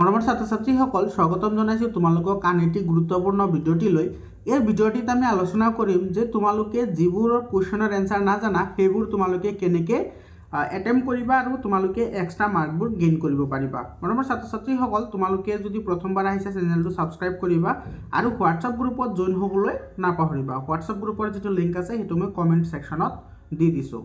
মৰমৰ ছাত্ৰ ছাত্ৰীসকল স্বাগতম জনাইছোঁ তোমালোকক আন এটি গুৰুত্বপূৰ্ণ ভিডিঅ'টিলৈ। এই ভিডিঅ'টিত আমি আলোচনা কৰিম যে তোমালোকে যিবোৰ কুৱেশ্যনৰ এনচাৰ নাজানা সেইবোৰ তোমালোকে কেনেকৈ এটেম্প কৰিবা আৰু তোমালোকে এক্সট্ৰা মাৰ্কবোৰ গেইন কৰিব পাৰিবা। মৰমৰ ছাত্ৰ ছাত্ৰীসকল তোমালোকে যদি প্ৰথমবাৰ আহিছে চেনেলটো ছাবস্ক্ৰাইব কৰিবা আৰু হোৱাটছআপ গ্ৰুপত জইন হ'বলৈ নাপাহৰিবা। হোৱাটছআপ গ্ৰুপৰ যিটো লিংক আছে সেইটো মই কমেণ্ট ছেকশ্যনত দি দিছোঁ।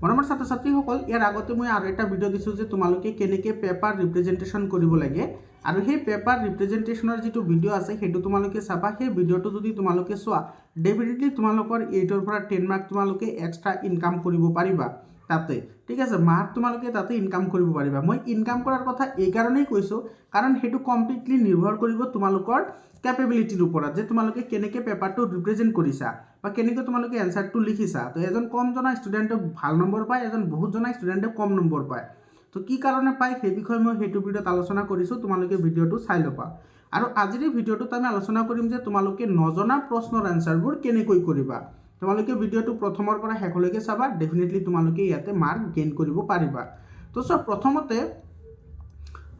মৰমৰ ছাত্ৰ ছাত্ৰীসকল ইয়াৰ আগতে মই আৰু এটা ভিডিঅ' দিছোঁ যে তোমালোকে কেনেকৈ পেপাৰ ৰিপ্ৰেজেণ্টেশ্যন কৰিব লাগে আৰু সেই পেপাৰ ৰিপ্ৰেজেণ্টেশ্যনৰ যিটো ভিডিঅ' আছে সেইটো তোমালোকে চাবা। সেই ভিডিঅ'টো যদি তোমালোকে চোৱা ডেফিনেটলি তোমালোকৰ 8ৰ পৰা 10 মাৰ্ক তোমালোকে এক্সট্ৰা ইনকাম কৰিব পাৰিবা তাতে। ঠিক আছে, মাৰ্ক তোমালোকে তাতে ইনকাম কৰিব পাৰিবা। মই ইনকাম কৰাৰ কথা এই কাৰণেই কৈছোঁ কাৰণ সেইটো কমপ্লিটলি নিৰ্ভৰ কৰিব তোমালোকৰ কেপেবিলিটিৰ ওপৰত, যে তোমালোকে কেনেকৈ পেপাৰটো ৰিপ্ৰেজেণ্ট কৰিছা বা কেনেকৈ তোমালোকে এনচাৰটো লিখিছা। তো এজন কম জনা ষ্টুডেণ্টে ভাল নম্বৰ পায়, এজন বহুত জনা ষ্টুডেণ্টে কম নম্বৰ পায়। তো কি কাৰণে পায় সেই বিষয়ে মই সেইটো ভিডিঅ'ত আলোচনা কৰিছোঁ, তোমালোকে ভিডিঅ'টো চাই ল'বা। আৰু আজিৰ এই ভিডিঅ'টোত আমি আলোচনা কৰিম যে তোমালোকে নজনা প্ৰশ্নৰ এনচাৰবোৰ কেনেকৈ কৰিবা। তোমালোকে ভিডিঅ'টো প্ৰথমৰ পৰা শেষলৈকে চাবা, ডেফিনেটলি তোমালোকে ইয়াতে মাৰ্ক গেইন কৰিব পাৰিবা। তো চব প্ৰথমতে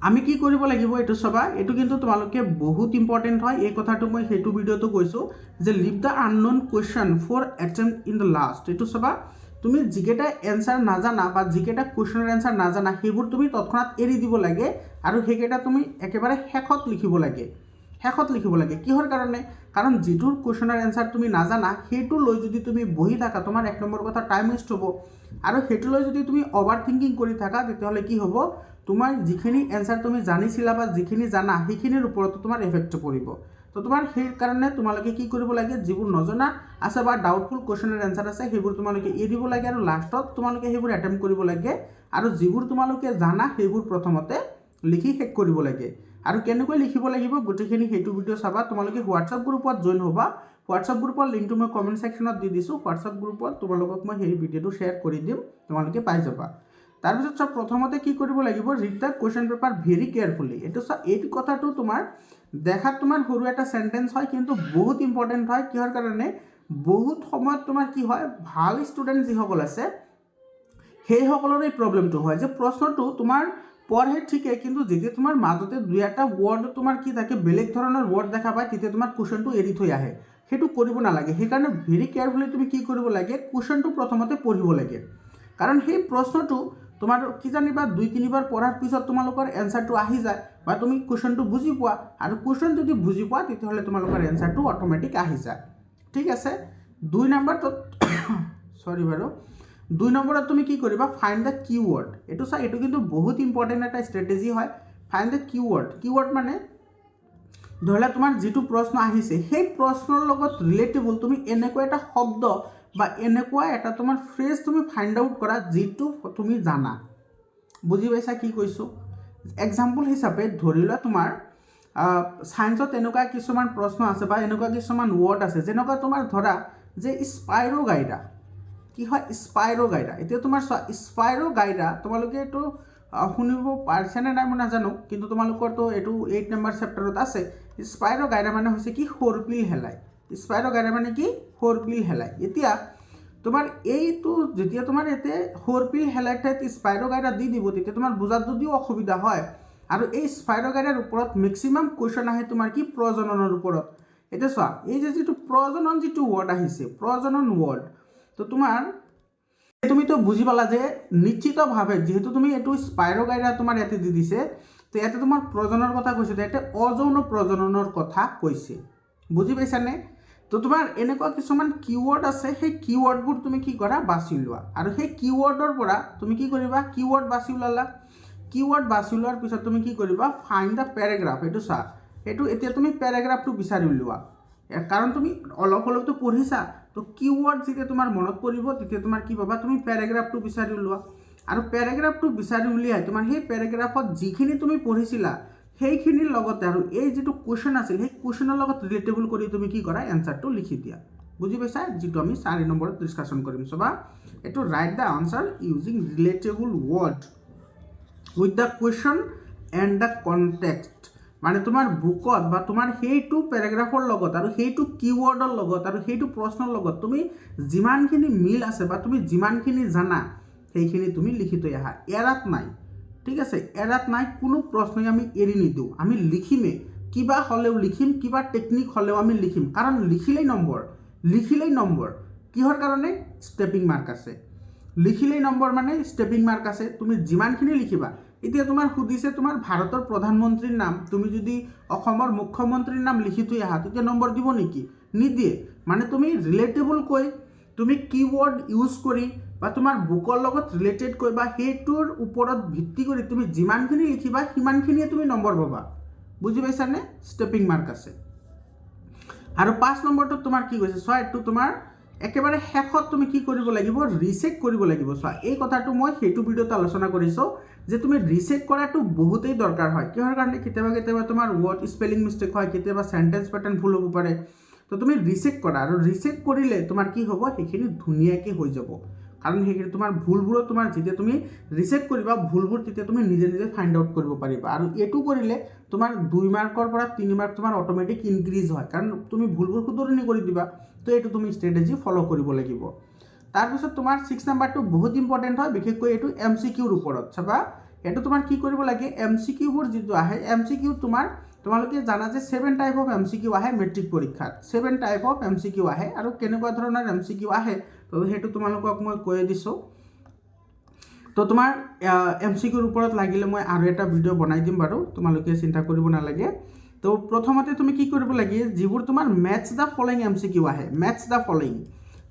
আমি কি কৰিব লাগিব এইটো চাবা। এইটো কিন্তু তোমালোকে বহুত ইম্পৰ্টেণ্ট হয়। এই কথাটো মই সেইটো ভিডিঅ'টো কৈছোঁ যে leave the unknown question for attempt in the last. এইটো চাবা, তুমি যিকেইটা এনচাৰ নাজানা বা যিকেইটা কুৱেশ্যনৰ এনচাৰ নাজানা সেইবোৰ তুমি তৎক্ষণাত এৰি দিব লাগে আৰু সেইকেইটা তুমি একেবাৰে শেষত লিখিব লাগে। কিহৰ কাৰণে? কাৰণ যিটোৰ কুৱেশ্যনৰ এনচাৰ তুমি নাজানা সেইটো লৈ যদি তুমি বহি থাকা তোমাৰ 1 নম্বৰ কথা টাইম ৱেষ্ট হ'ব। আৰু সেইটো লৈ যদি তুমি অভাৰ থিংকিং কৰি থাকা তেতিয়াহ'লে কি হ'ব, তোমাৰ যিখিনি এনচাৰ তুমি জানিছিলা বা যিখিনি জানা সেইখিনিৰ ওপৰতো তোমাৰ এফেক্ট পৰিব। তো তোমাৰ সেইকাৰণে তোমালোকে কি কৰিব লাগে, যিবোৰ নজনা আছে বা ডাউটফুল কুৱেশ্যনৰ এনচাৰ আছে সেইবোৰ তোমালোকে এৰি দিব লাগে আৰু লাষ্টত তোমালোকে সেইবোৰ এটেম্প্ট কৰিব লাগে। আৰু যিবোৰ তোমালোকে জানা সেইবোৰ প্ৰথমতে লিখি শেষ কৰিব লাগে। আৰু কেনেকৈ লিখিব লাগিব গোটেইখিনি সেইটো ভিডিঅ' চাবা। তোমালোকে হোৱাটছআপ গ্ৰুপত জইন হ'বা। হোৱাটছআপ গ্ৰুপৰ লিংকটো মই কমেণ্ট ছেকশ্যনত দি দিছোঁ। হোৱাটছআপ গ্ৰুপত তোমালোকক মই সেই ভিডিঅ'টো শ্বেয়াৰ কৰি দিম, তোমালোকে পাই যাবা। তাৰপিছত চব প্ৰথমতে কি কৰিব লাগিব, read the question paper very carefully. এইটো কথাটো তোমাৰ দেখাত তোমাৰ সৰু এটা চেণ্টেঞ্চ হয় কিন্তু বহুত ইম্পৰ্টেণ্ট হয়। কিহৰ কাৰণে? বহুত সময়ত তোমাৰ কি হয়, ভাল ষ্টুডেণ্ট যিসকল আছে সেইসকলৰ এই প্ৰব্লেমটো হয় যে প্ৰশ্নটো তোমাৰ পঢ়ে ঠিকে কিন্তু যেতিয়া তোমাৰ মাজতে 2-এটা ৱৰ্ড তোমাৰ কি থাকে, বেলেগ ধৰণৰ ৱৰ্ড দেখা পায় তেতিয়া তোমাৰ কুৱেশ্যনটো এৰি থৈ আহে। সেইটো কৰিব নালাগে। সেইকাৰণে ভেৰি কেয়াৰফুলি তুমি কি কৰিব লাগে, কুৱেশ্যনটো প্ৰথমতে পঢ়িব লাগে। কাৰণ সেই প্ৰশ্নটো তোমাৰ কি জানিবা 2-3 বাৰ পঢ়াৰ পিছত তোমালোকৰ এনচাৰটো আহি যায় বা তুমি কুৱেশ্যনটো বুজি পোৱা, আৰু কুৱেশ্যন যদি বুজি পোৱা তেতিয়াহ'লে তোমালোকৰ এনচাৰটো অট'মেটিক আহি যায়। ঠিক আছে। 2 নম্বৰত তুমি কি কৰিবা, ফাইণ্ড দ্য কিৱৰ্ড। এইটো কিন্তু বহুত ইম্পৰ্টেণ্ট এটা ষ্ট্ৰেটেজি হয়। ফাইণ্ড দ্য কিৱৰ্ড মানে ধৰি লোৱা তোমাৰ যিটো প্ৰশ্ন আহিছে সেই প্ৰশ্নৰ লগত ৰিলেটেবল তুমি এনেকুৱা এটা শব্দ বা এনেকুৱা এটা তোমাৰ ফ্ৰেজ তুমি ফাইণ্ড আউট কৰা যিটো তুমি জানা। বুজি পাইছা কি কৈছোঁ? এক্সাম্পল হিচাপে ধৰি লোৱা তোমাৰ ছায়েন্সত এনেকুৱা কিছুমান প্ৰশ্ন আছে বা এনেকুৱা কিছুমান ৱৰ্ড আছে যেনেকুৱা তোমাৰ ধৰা যে স্পাইৰ'গাইৰা। কি হয় স্পাইৰ'গাইৰা? এতিয়া তোমাৰ স্পাইৰ'গাইৰা তোমালোকে এইটো শুনিব পাৰিছেনে নাই মই নাজানো, কিন্তু তোমালোকৰতো এইটো 8 নম্বৰ চেপ্টাৰত আছে। স্পাইৰ'গাইৰা মানে হৈছে কি, সৰ্পিল শেলাই। স্পাইৰ'গাইৰা মানে কি, সৰ্পিল শেলাই। এতিয়া তোমাৰ এইটো যেতিয়া তোমাৰ ইয়াতে সৰ্পিল শেলাই ঠাইত স্পাইৰ'গাইৰা দি দিব তেতিয়া তোমাৰ বুজাত যদিও অসুবিধা হয়। আৰু এই স্পাইৰ'গাইৰাৰ ওপৰত মেক্সিমাম কুৱেশ্যন আহে তোমাৰ কি, প্ৰজননৰ ওপৰত। এতিয়া চোৱা, এই যে যিটো প্ৰজনন যিটো ৱৰ্ড আহিছে, প্ৰজনন ৱৰ্ড, তো তুমিতো বুজি পালা যে নিশ্চিতভাৱে যিহেতু তুমি এইটো স্পাইৰ'গাইৰা তোমাৰ ইয়াতে দি দিছে, তো ইয়াতে তোমাৰ প্ৰজননৰ কথা কৈছে, ইয়াতে অযৌন প্ৰজননৰ কথা কৈছে। বুজি পাইছানে? তো তোমাৰ এনেকুৱা কিছুমান কিৱৰ্ড আছে, সেই কিৱৰ্ডবোৰ তুমি কি কৰা, বাছি লোৱা। আৰু সেই কিৱৰ্ডৰ পৰা তুমি কি কৰিবা, কিৱৰ্ড বাছি ওলালা। কিৱৰ্ড বাছি ওলোৱাৰ পিছত তুমি কি কৰিবা, ফাইণ্ড দ্য পেৰাগ্ৰাফ। এইটো চা, এতিয়া তুমি পেৰাগ্ৰাফটো বিচাৰি উলিওৱা। কাৰণ তুমি অলপ হ'লেওতো পঢ়িছা, তো কিৱৰ্ড যেতিয়া তোমাৰ মনত পৰিব তেতিয়া তোমাৰ কি পাবা, তুমি পেৰাগ্ৰাফটো বিচাৰি উলিওৱা। আৰু পেৰাগ্ৰাফটো বিচাৰি উলিয়াই তোমাৰ সেই পেৰাগ্ৰাফত যিখিনি তুমি পঢ়িছিলা সেইখিনিৰ লগতে আৰু এই যিটো কুৱেশ্যন আছিল সেই কুৱেশ্যনৰ লগত ৰিলেটেবল কৰি তুমি কি কৰা, এনচাৰটো লিখি দিয়া। বুজি পাইছা? যিটো আমি 4 নম্বৰত ডিছকাশ্যন কৰিম। চাবা, এইটো right the answer using relatable word with the question and the context. মানে তোমাৰ বুকত বা তোমাৰ সেইটো পেৰাগ্ৰাফৰ লগত আৰু সেইটো কিৱৰ্ডৰ লগত আৰু সেইটো প্ৰশ্নৰ লগত তুমি যিমানখিনি মিল আছে বা তুমি যিমানখিনি জানা সেইখিনি তুমি লিখি থৈ আহা, এৰাত নাই। ঠিক আছে এৰাত নাই কোনো প্ৰশ্নই আমি এৰি নিদিওঁ আমি লিখিমেই কিবা হ'লেও লিখিম কিবা টেকনিক হ'লেও আমি লিখিম কাৰণ লিখিলেই নম্বৰ কিহৰ কাৰণে ষ্টেপিং মাৰ্ক আছে লিখিলেই নম্বৰ মানে ষ্টেপিং মাৰ্ক আছে তুমি যিমানখিনি লিখিবা এতিয়া তোমাৰ সুধিছে তোমাৰ ভাৰতৰ প্ৰধানমন্ত্ৰীৰ নাম তুমি যদি অসমৰ মুখ্যমন্ত্ৰীৰ নাম লিখি থৈ আহা তেতিয়া নম্বৰ দিব নেকি নিদিয়ে মানে তুমি ৰিলেটেবল কৈ তুমি কিৱৰ্ড ইউজ কৰি বা তোমাৰ বুকৰ লগত ৰিলেটেড কৈ বা সেইটোৰ ওপৰত ভিত্তি কৰি তুমি যিমানখিনি লিখিবা সিমানখিনিয়ে তুমি নম্বৰ পাবা বুজি পাইছানে ষ্টেপিং মাৰ্ক আছে আৰু 5 নম্বৰটো তোমাৰ কি কৈছে চোৱা এইটো তোমাৰ একেবাৰে শেষত তুমি কি কৰিব লাগিব ৰিচেক কৰিব লাগিব চোৱা এই কথাটো মই সেইটো ভিডিঅ'ত আলোচনা কৰিছোঁ যে তুমি ৰিচেক কৰাটো বহুতেই দৰকাৰ হয় কিহৰ কাৰণে কেতিয়াবা তোমাৰ ৱৰ্ড স্পেলিং মিষ্টেক হয় কেতিয়াবা সেন্টেন্স প্যাটাৰ্ন ভুল হ'ব পাৰে তো তুমি ৰিচেক কৰা আৰু ৰিচেক কৰিলে তোমাৰ কি হ'ব সেইখিনি ধুনীয়াকৈ হৈ যাব কাৰণ সেইখিনি তোমাৰ ভুলবোৰো তোমাৰ যেতিয়া তুমি ৰিচেক কৰিবা ভুলবোৰ তেতিয়া তুমি নিজে ফাইণ্ড আউট কৰিব পাৰিবা আৰু এইটো কৰিলে তোমাৰ 2 মাৰ্কৰ পৰা 3 মাৰ্ক তোমাৰ অটোমেটিক ইনক্ৰিজ হয় কাৰণ তুমি ভুলবোৰ শুধৰণি কৰি দিবা তো এইটো তুমি ষ্ট্ৰেটেজি ফলো কৰিব লাগিব তাৰপিছত তোমাৰ 6 নাম্বাৰটো বহুত ইম্পৰ্টেণ্ট হয় বিশেষকৈ এইটো এমচিকিউৰ ওপৰত চাবা এইটো তোমাৰ কি কৰিব লাগে এমচিকিউবোৰ যিটো আহে এমচিকিউ তোমালোকে জানা যে 7 টাইপ অফ এমচিকিউ আহে মেট্ৰিক পৰীক্ষাত 7 টাইপ অফ এমচিকিউ আহে আৰু কেনেকুৱা ধৰণৰ এমচিকিউ আহে তো সেইটো তোমালোকক মই কৈ দিছোঁ তো তোমাৰ এমচিকিউৰ ওপৰত লাগিলে মই আৰু এটা ভিডিঅ' বনাই দিম বাৰু তোমালোকে চিন্তা কৰিব নালাগে তো প্ৰথমতে তুমি কি কৰিব লাগে যিবোৰ তোমাৰ মেথছ দ্য ফলোইং এমচিকিউ আহে মেথছ দ্য ফলোইং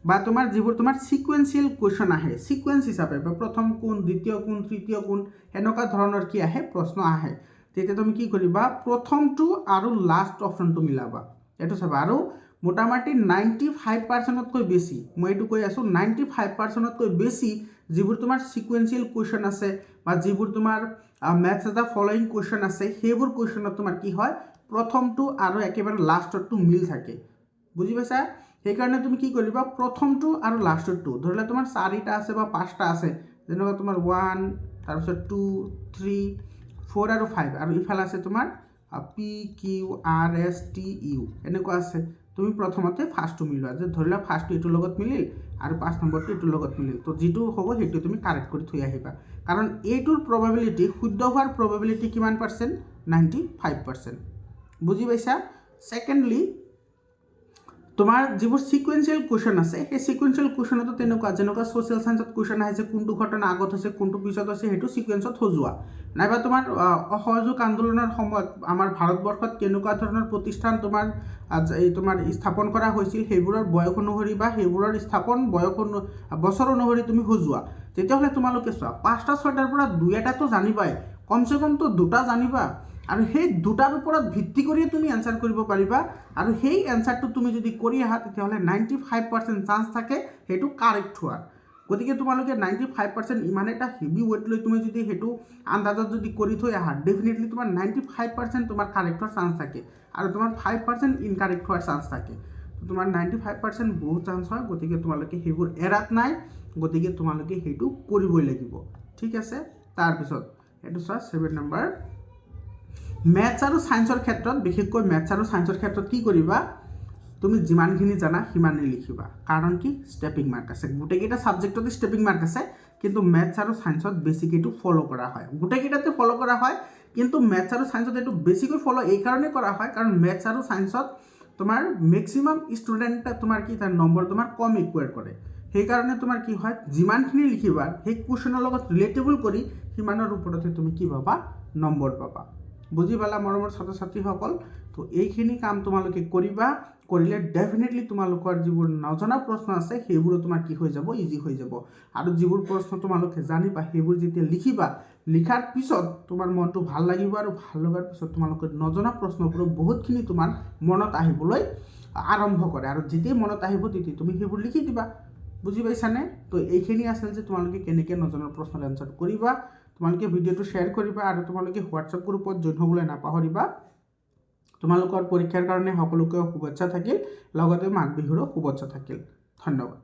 বা তোমাৰ যিবোৰ তোমাৰ সিকুৱেন্সিয়েল কুৱেশ্যন আহে সিকুৱেন্স হিচাপে বা প্ৰথম কোন দ্বিতীয় কোন তৃতীয় কোন এনেকুৱা ধৰণৰ কি আহে প্ৰশ্ন আহে তেতিয়া তুমি কি কৰিবা প্ৰথমটো আৰু লাষ্ট অপশ্যনটো মিলাবা এইটো চাবা আৰু মোটামুটি 95%তকৈ বেছি মই এইটো কৈ আছোঁ 95%তকৈ বেছি যিবোৰ তোমাৰ সিকুৱেন্সিয়েল কুৱেশ্যন আছে বা যিবোৰ তোমাৰ মেথছ দ্য ফলোইং কুৱেশ্যন আছে সেইবোৰ কুৱেশ্যনত তোমাৰ কি হয় প্ৰথমটো আৰু একেবাৰে লাষ্টৰটো মিল থাকে বুজি পাইছা সেইকাৰণে তুমি কি কৰিবা প্ৰথমটো আৰু লাষ্টৰটো ধৰিলে তোমাৰ 4টা আছে বা 5টা আছে যেনেকুৱা তোমাৰ 1 তাৰপিছত 2 3 4 আৰু 5 আৰু ইফালে আছে তোমাৰ PQRSTU এনেকুৱা আছে তুমি প্ৰথমতে ফাৰ্ষ্টটো মিলোৱা যে ধৰিলা ফাৰ্ষ্টটো এইটোৰ লগত মিলিল আৰু 5 নম্বৰটো এইটোৰ লগত মিলিল তো যিটো হ'ব সেইটো তুমি কাৰেক্ট কৰি থৈ আহিবা কাৰণ এইটোৰ প্ৰবাবিলিটি শুদ্ধ হোৱাৰ প্ৰবাবিলিটি কিমান পাৰ্চেণ্ট 95% বুজি পাইছা সেকেন্ডলি তোমাৰ যিবোৰ সিকুৱেন্সিয়েল কুৱেশ্যন আছে সেই সিকুৱেন্সিয়েল কুৱেশ্যনতো তেনেকুৱা যেনেকুৱা ছ'চিয়েল সায়েন্সত কুৱেশ্যন আহে যে কোনটো ঘটনা আগত হৈছে কোনটো পিছত আছে সেইটো সিকুৱেন্সত সজোৱা নাইবা তোমাৰ অসহযোগ আন্দোলনৰ সময়ত আমাৰ ভাৰতবৰ্ষত কেনেকুৱা ধৰণৰ প্ৰতিষ্ঠান তোমাৰ স্থাপন কৰা হৈছিল সেইবোৰৰ বয়স অনুসৰি বা সেইবোৰৰ স্থাপন বছৰ অনুসৰি তুমি সজোৱা তেতিয়াহ'লে তোমালোকে চোৱা 5টা 6টাৰ পৰা 2-এটাতো জানিবাই কমচে কমতো 2টা জানিবা আৰু সেই দুটাৰ ওপৰত ভিত্তি কৰিয়ে তুমি এনসাৰ কৰিব পাৰিবা আৰু সেই এনসাৰটো তুমি যদি কৰি আহা তেতিয়াহ'লে 95% চান্স থাকে সেইটো কাৰেক্ট হোৱাৰ গতিকে তোমালোকে 95% ইমান এটা হেভি ৱেট লৈ তুমি যদি সেইটো আন্দাজত যদি কৰি থৈ আহা ডেফিনেটলি তোমাৰ 95% তোমাৰ কাৰেক্ট হোৱাৰ চান্স থাকে আৰু তোমাৰ 5% ইনকাৰেক্ট হোৱাৰ চান্স থাকে তোমাৰ 95% বহুত চান্স হয় গতিকে তোমালোকে সেইবোৰ এৰাত নাই গতিকে তোমালোকে সেইটো কৰিবই লাগিব ঠিক আছে তাৰপিছত এইটো চোৱা 7 নম্বৰ মেথছ আৰু সায়েন্সৰ ক্ষেত্ৰত বিশেষকৈ মেথছ আৰু সায়েন্সৰ ক্ষেত্ৰত কি কৰিবা তুমি যিমানখিনি জানা সিমানেই লিখিবা কাৰণ কি ষ্টেপিং মাৰ্ক আছে গোটেইকেইটা ছাবজেক্টতে ষ্টেপিং মাৰ্ক আছে কিন্তু মেথছ আৰু সায়েন্সত বেছিকৈ এইটো ফ'ল' কৰা হয় গোটেইকেইটাতে ফ'ল' কৰা হয় কিন্তু মেথছ আৰু সায়েন্সত এইটো বেছিকৈ ফ'ল' এইকাৰণে কৰা হয় কাৰণ মেথছ আৰু সায়েন্সত তোমাৰ মেক্সিমাম ষ্টুডেণ্টে তোমাৰ কি তাৰ নম্বৰ তোমাৰ কম ইকুৱেট কৰে সেইকাৰণে তোমাৰ কি হয় যিমানখিনি লিখিবা সেই কুৱেশ্যনৰ লগত ৰিলেটেবল কৰি সিমানৰ ওপৰতে তুমি কি পাবা নম্বৰ পাবা বুজি পালা মৰমৰ ছাত্ৰ ছাত্ৰীসকল তো এইখিনি কাম তোমালোকে কৰিবা কৰিলে ডেফিনেটলি তোমালোকৰ যিবোৰ নজনা প্ৰশ্ন আছে সেইবোৰো তোমাৰ কি হৈ যাব ইজি হৈ যাব আৰু যিবোৰ প্ৰশ্ন তোমালোকে জানিবা সেইবোৰ যেতিয়া লিখিবা লিখাৰ পিছত তোমাৰ মনটো ভাল লাগিব আৰু ভাল লগাৰ পিছত তোমালোকৰ নজনা প্ৰশ্নবোৰো বহুতখিনি তোমাৰ মনত আহিবলৈ আৰম্ভ কৰে আৰু যেতিয়া মনত আহিব তেতিয়া তুমি সেইবোৰ লিখি দিবা বুজি পাইছানে তো এইখিনি আছিল যে তোমালোকে কেনেকৈ নজনা প্ৰশ্নৰ এনসাৰ কৰিবা তোমালোকে ভিডিঅ'টো শ্বেয়াৰ কৰিবা আৰু তোমালোকে হোৱাটছআপ গ্ৰুপত জইন হ'বলৈ নাপাহৰিবা তোমালোকৰ পৰীক্ষাৰ কাৰণে সকলোকে শুভেচ্ছা থাকিল লগতে মাঘ বিহুৰো শুভেচ্ছা থাকিল ধন্যবাদ